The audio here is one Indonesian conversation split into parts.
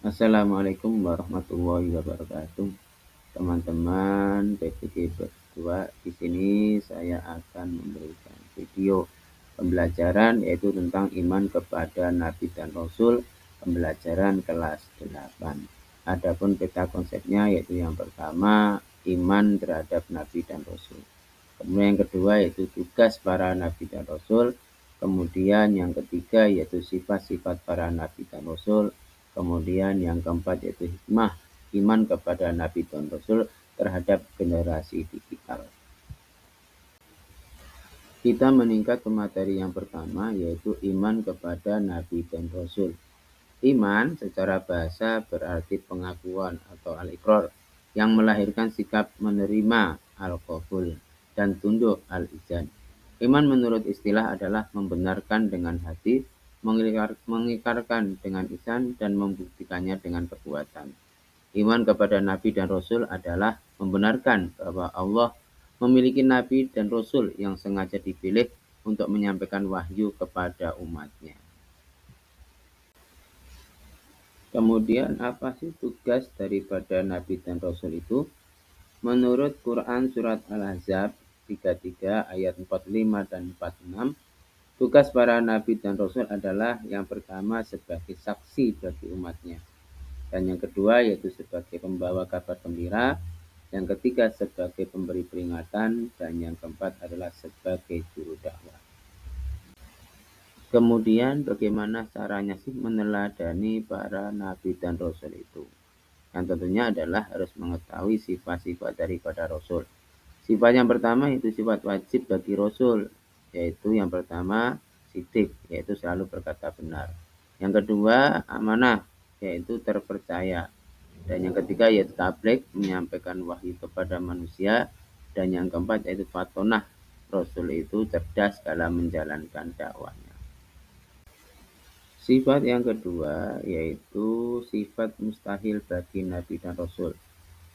Assalamualaikum warahmatullahi wabarakatuh. Teman-teman PPG berdua, di sini saya akan memberikan video pembelajaran yaitu tentang iman kepada Nabi dan Rasul, pembelajaran kelas 8. Adapun peta konsepnya yaitu yang pertama iman terhadap Nabi dan Rasul. Kemudian yang kedua yaitu tugas para Nabi dan Rasul. Kemudian yang ketiga yaitu sifat-sifat para Nabi dan Rasul. Kemudian yang keempat yaitu hikmah iman kepada Nabi dan Rasul terhadap generasi digital. Kita meningkat ke materi yang pertama yaitu iman kepada Nabi dan Rasul. Iman secara bahasa berarti pengakuan atau al-iqrar yang melahirkan sikap menerima al-qabul dan tunduk al-izan. Iman menurut istilah adalah membenarkan dengan hati, mengikrarkan dengan lisan dan membuktikannya dengan perbuatan. Iman kepada Nabi dan Rasul adalah membenarkan bahwa Allah memiliki Nabi dan Rasul yang sengaja dipilih untuk menyampaikan wahyu kepada umatnya. Kemudian apa sih tugas daripada Nabi dan Rasul itu? Menurut Quran Surat Al-Ahzab 33 ayat 45 dan 46, tugas para Nabi dan Rasul adalah yang pertama sebagai saksi bagi umatnya. Dan yang kedua yaitu sebagai pembawa kabar gembira. Yang ketiga sebagai pemberi peringatan. Dan yang keempat adalah sebagai juru dakwah. Kemudian bagaimana caranya sih meneladani para nabi dan rasul itu? Yang tentunya adalah harus mengetahui sifat-sifat daripada rasul. Sifat yang pertama itu sifat wajib bagi rasul, yaitu yang pertama sidik, yaitu selalu berkata benar. Yang kedua amanah, yaitu terpercaya. Dan yang ketiga yaitu tabligh, menyampaikan wahyu kepada manusia. Dan yang keempat yaitu fatonah, rasul itu cerdas dalam menjalankan dakwahnya. Sifat yang kedua yaitu sifat mustahil bagi Nabi dan Rasul.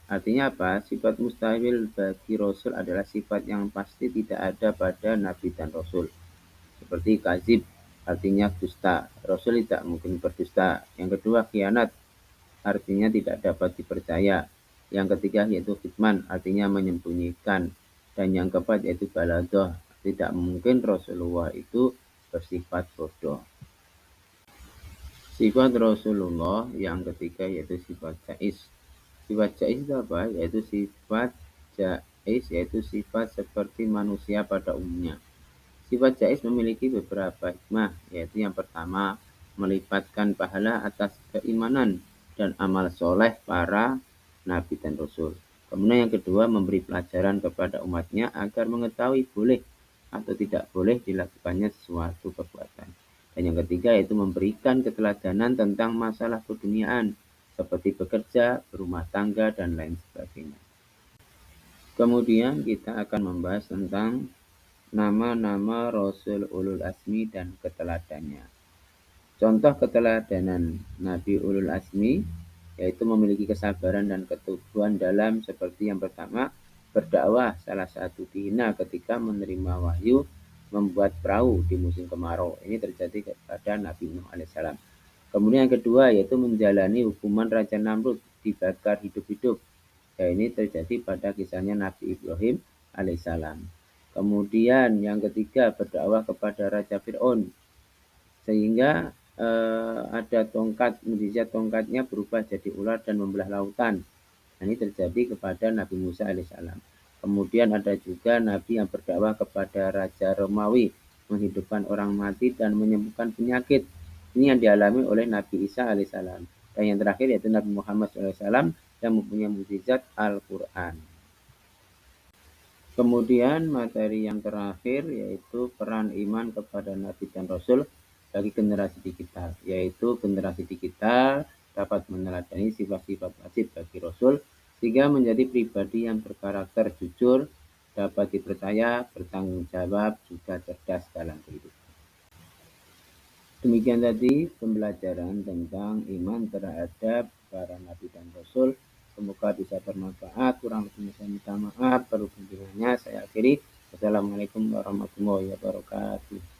Artinya apa? Sifat mustahil bagi Rasul adalah sifat yang pasti tidak ada pada Nabi dan Rasul. Seperti kazib, artinya dusta. Rasul tidak mungkin berdusta. Yang kedua khianat, artinya tidak dapat dipercaya. Yang ketiga yaitu kitman, artinya menyembunyikan. Dan yang keempat yaitu baladoh, tidak mungkin Rasulullah itu bersifat bodoh. Sifat Rasulullah yang ketiga yaitu sifat jais. Sifat jais itu apa? Yaitu sifat jais, yaitu sifat seperti manusia pada umumnya. Sifat jais memiliki beberapa hikmah, yaitu yang pertama melipatkan pahala atas keimanan dan amal soleh para nabi dan rasul. Kemudian yang kedua memberi pelajaran kepada umatnya agar mengetahui boleh atau tidak boleh dilakukannya sesuatu perbuatan. Dan yang ketiga yaitu memberikan keteladanan tentang masalah keduniaan seperti bekerja, berumah tangga, dan lain sebagainya. Kemudian kita akan membahas tentang nama-nama Rasul Ulul Azmi dan keteladannya. Contoh keteladanan Nabi Ulul Azmi yaitu memiliki kesabaran dan keteguhan dalam seperti yang pertama berdakwah, salah satu dihina ketika menerima wahyu membuat perahu di musim kemarau. Ini terjadi kepada Nabi Nuh alaihissalam. Kemudian yang kedua yaitu menjalani hukuman Raja Namrud dibakar hidup-hidup. Ya, ini terjadi pada kisahnya Nabi Ibrahim alaihissalam. Kemudian yang ketiga berdakwah kepada Raja Fir'aun sehingga ada tongkat, mujizat tongkatnya berubah jadi ular dan membelah lautan. Nah, ini terjadi kepada Nabi Musa alaihissalam. Kemudian ada juga Nabi yang berdakwah kepada Raja Romawi, menghidupkan orang mati dan menyembuhkan penyakit. Ini yang dialami oleh Nabi Isa alaihissalam. Dan yang terakhir yaitu Nabi Muhammad alaihissalam yang mempunyai mukjizat Al-Quran. Kemudian materi yang terakhir yaitu peran iman kepada Nabi dan Rasul bagi generasi digital, yaitu generasi digital dapat meneladani sifat-sifat wajib bagi Rasul sehingga menjadi pribadi yang berkarakter jujur, dapat dipercaya, bertanggung jawab, juga cerdas dalam kehidupan. Demikian tadi pembelajaran tentang iman terhadap para Nabi dan Rasul. Semoga bisa bermanfaat. Kurang lebihnya saya minta maaf. Perlu kunjungannya saya akhiri. Wassalamualaikum warahmatullahi wabarakatuh.